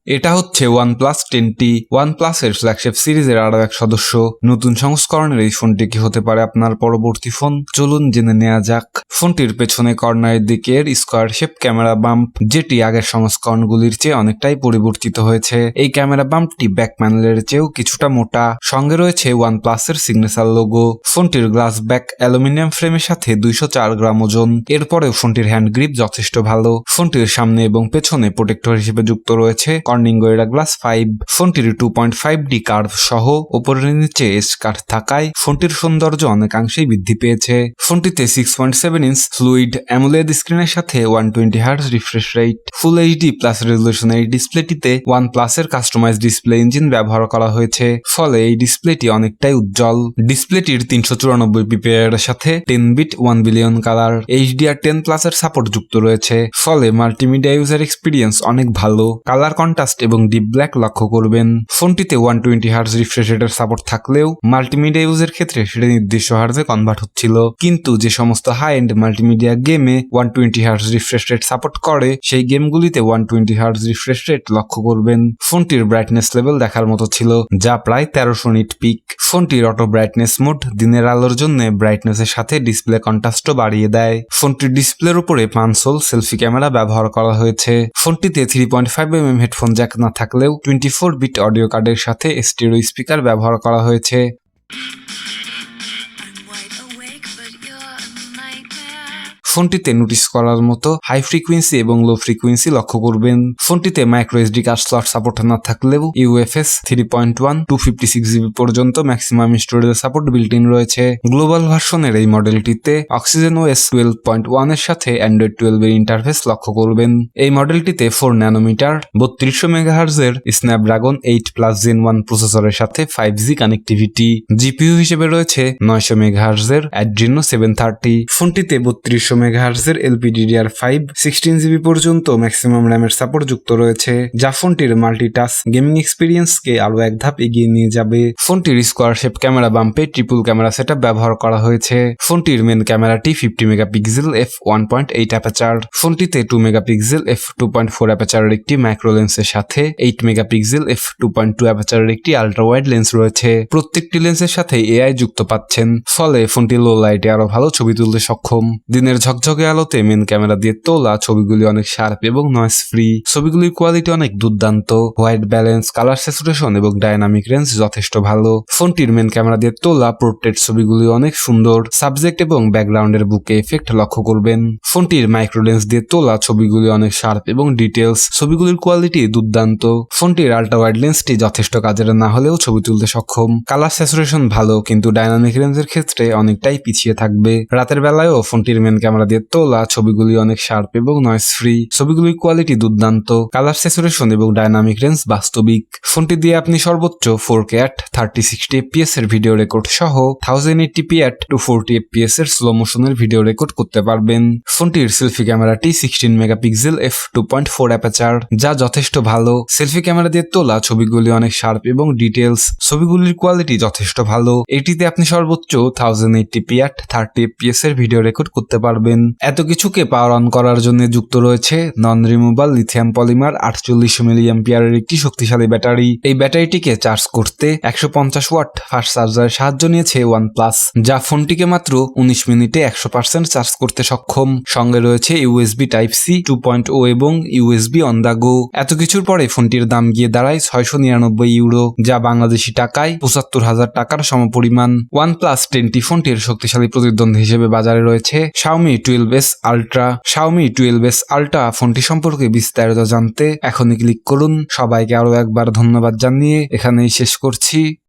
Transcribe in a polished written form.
এটা হচ্ছে OnePlus 10T, OnePlus এর ফ্ল্যাগশিপ সিরিজের আরো এক সদস্য। নতুন সংস্করণের এই ফোনটি কি হতে পারে আপনার পরবর্তী ফোন, চলুন জেনে নেওয়া যাক। ফোনটির পেছনে কর্নারের দিকের স্কোয়ার শেপ ক্যামেরা বাম্প, যেটি আগের সংস্করণগুলির চেয়ে অনেকটাই পরিবর্তিত হয়েছে। এই ক্যামেরা বাম্পটি ব্যাক প্যানেলের চেয়েও কিছুটা মোটা। সঙ্গে রয়েছে OnePlus এর সিগনেচার লোগো। ফোনটির গ্লাস ব্যাক অ্যালুমিনিয়াম ফ্রেমের সাথে 204 গ্রাম ওজন। এরপরেও ফোনটির হ্যান্ড গ্রিপ যথেষ্ট ভালো। ফোনটির সামনে এবং পেছনে প্রোটেক্টর হিসেবে যুক্ত রয়েছে কর্নিং গোরিলা গ্লাস 5। ফোনটির 2.5D কার্ভ সহ উপরের নিচে এস কাট থাকায় ফোনটির সৌন্দর্য অনেকাংশেই বৃদ্ধি পেয়েছে। ফোনটিতে 6.7 ইঞ্চ ফ্লুইড অ্যামোলেড স্ক্রিনের সাথে 120 hertz refresh rate, full HD plus রেজলিউশনের এই ডিসপ্লেটিতে OnePlus এর কাস্টমাইজ ডিসপ্লে ইঞ্জিন ব্যবহার করা হয়েছে, ফলে এই ডিসপ্লেটি অনেকটাই উজ্জ্বল। ডিসপ্লেটির 394 পিপিআই এর সাথে 10 bit 1 billion colour HDR10 plus এর সাপোর্ট যুক্ত রয়েছে, ফলে মাল্টিমিডিয়া ইউজার এক্সপিরিয়েন্স অনেক ভালো। কালার কন্ট্রাস্ট এবং ডিপ ব্ল্যাক লক্ষ্য করবেন। ফোনটিতে 120 হার্টজ রিফ্রেশ রেটের সাপোর্ট থাকলেও মাল্টিমিডিয়া ইউজের ক্ষেত্রে সেটা নির্দিষ্ট হার্টজে কনভার্ট হচ্ছিল, কিন্তু যে সমস্ত হাই এন্ড মাল্টিমিডিয়া গেমে 120 হার্টজ রিফ্রেশ রেট সাপোর্ট করে সেই গেমগুলিতে 120 হার্টজ রিফ্রেশ রেট লক্ষ্য করবেন। ফোনটির ব্রাইটনেস লেভেল দেখার মতো ছিল, যা প্রায় 1300 নিট পিক। ফোনটির অটো ব্রাইটনেস মোড দিনের আলোর জন্য ব্রাইটনেসের সাথে ডিসপ্লে কন্ট্রাস্টও বাড়িয়ে দেয়। ফোনটির ডিসপ্লের উপরে 5 সোল সেলফি ক্যামেরা ব্যবহার করা হয়েছে। ফোনটিতে 3.5mm হেডফোন জ্যাক না থাকলেও 24 বিট অডিও কার্ডের সাথে স্টেরিও স্পিকার ব্যবহার করা হয়েছে। ফোনটিতে নোটিস করার মতো হাই ফ্রিকোয়েন্সি এবং লো ফ্রিকোয়েন্সি লক্ষ্য করবেন। ফোনটিতে মাইক্রোSD কার্ড স্লট সাপোর্ট না থাকলেও UFS 3.1 256GB পর্যন্ত maximum storage support built in রয়েছে। গ্লোবাল ভার্সনের এই মডেলটিতে অক্সিজেন OS 12.1 এর সাথে অ্যান্ড্রয়েড 12 এর ইন্টারফেস লক্ষ্য করবেন। এই মডেলটিতে 4 ন্যানোমিটার 3200 মেগাহার্জের স্ন্যাপড্রাগন 8+ Gen 1 প্রসেসরের সাথে 5G কানেক্টিভিটি। জিপিইউ হিসেবে রয়েছে 900 মেগাহার্জের Adreno 730। ফোনটিতে 3200 মেগাহার্জের LPDDR5 16GB পর্যন্ত ম্যাক্সিমাম র্যামের সাপোর্ট যুক্ত রয়েছে, যা ফোনটির মাল্টিটাস্ক গেমিং এক্সপিরিয়েন্সকে আরো এক ধাপ এগিয়ে নিয়ে যাবে। ফোনটির স্কোয়ার শেপ ক্যামেরা বাম্পে ট্রিপল ক্যামেরা সেটআপ ব্যবহার করা হয়েছে। ফোনটির মেন ক্যামেরাটি 50 মেগাপিক্সেল f1.8 অ্যাপাচার। ফোনটিতে 2 মেগাপিক্সেল f2.4 অ্যাপাচারের একটি ম্যাক্রো লেন্সের সাথে 8 মেগাপিক্সেল f2.2 অ্যাপাচারের একটি আল্ট্রা ওয়াইড লেন্স রয়েছে। প্রত্যেকটি লেন্সের সাথে AI যুক্ত পাচ্ছেন, ফলে ফোনটি লো লাইটে আরো ভালো ছবি তুলতে সক্ষম। দিনের ঝকঝকে আলোতে মেন ক্যামেরা দিয়ে তোলা ছবিগুলি অনেক শার্প এবং নয়েজ ফ্রি। ছবিগুলির কোয়ালিটি অনেক দুর্দান্ত। হোয়াইট ব্যালেন্স, কালার স্যাচুরেশন এবং ডাইনামিক রেঞ্জ যথেষ্ট ভালো। ফোনটির মেন ক্যামেরা দিয়ে তোলা পোর্ট্রেট ছবিগুলি অনেক সুন্দর। সাবজেক্ট এবং ব্যাকগ্রাউন্ডের বুকে এফেক্ট লক্ষ্য করবেন। ফোনটির মাইক্রো লেন্স দিয়ে তোলা ছবিগুলি অনেক শার্প এবং ডিটেলস। ছবিগুলির কোয়ালিটি দুর্দান্ত। ফোনটির আল্ট্রা ওয়াইড লেন্সটি যথেষ্ট কাজের না হলেও ছবি তুলতে সক্ষম। কালার স্যাচুরেশন ভালো, কিন্তু ডাইনামিক রেঞ্জের ক্ষেত্রে অনেকটাই পিছিয়ে থাকবে। রাতের বেলায়ও ফোনটির মেন ক্যামেরা দিয়ে তোলা ছবিগুলি অনেক শার্প এবং নয়েজ ফ্রি। ছবিগুলির কোয়ালিটি দুর্দান্ত। কালার স্যাচুরেশন এবং ডাইনামিক রেঞ্জ বাস্তবিক। ফোনটি দিয়ে আপনি সর্বোচ্চ 4K at 3060 fps এর ভিডিও রেকর্ড সহ 1080p at 240 fps এর স্লো মোশনের ভিডিও রেকর্ড করতে পারবেন। ফোনটির সেলফি ক্যামেরাটি 16 মেগাপিক্সেল f2.4 অ্যাপাচার, যা যথেষ্ট ভালো। সেলফি ক্যামেরা দিয়ে তোলা ছবিগুলি অনেক শার্প এবং ডিটেলস। ছবিগুলির কোয়ালিটি যথেষ্ট ভালো। এটিতে আপনি সর্বোচ্চ 1080p at 30 fps এর ভিডিও রেকর্ড করতে পারবেন। এত কিছুকে পাওয়ার অন করার জন্য যুক্ত রয়েছে নন রিমুভাল লিথিয়াম পলিমার 48 মিলিঅ্যাম্পিয়ারের একটি শক্তিশালী ব্যাটারি। এই ব্যাটারিটিকে চার্জ করতে 150 ওয়াট ফাস্ট চার্জারের সাহায্য নিয়েছে OnePlus, যা ফোনটিকে মাত্র 19 মিনিটে 100% চার্জ করতে সক্ষম। সঙ্গে রয়েছে USB Type-C 2.0 এবং USB অন দ্য গো। এত কিছুর পরে ফোনটির দাম গিয়ে দাঁড়ায় 699 ইউরো, যা বাংলাদেশি টাকায় 75,000 টাকার সমপরিমাণ। OnePlus 10T ফোনটির শক্তিশালী প্রতিদ্বন্দ্বী হিসেবে বাজারে রয়েছে Xiaomi 12s Ultra। Xiaomi 12s Ultra ফোনটি সম্পর্কে বিস্তারিত জানতে এখনই ক্লিক করুন। সবাইকে আরো একবার ধন্যবাদ জানিয়ে এখানেই শেষ করছি।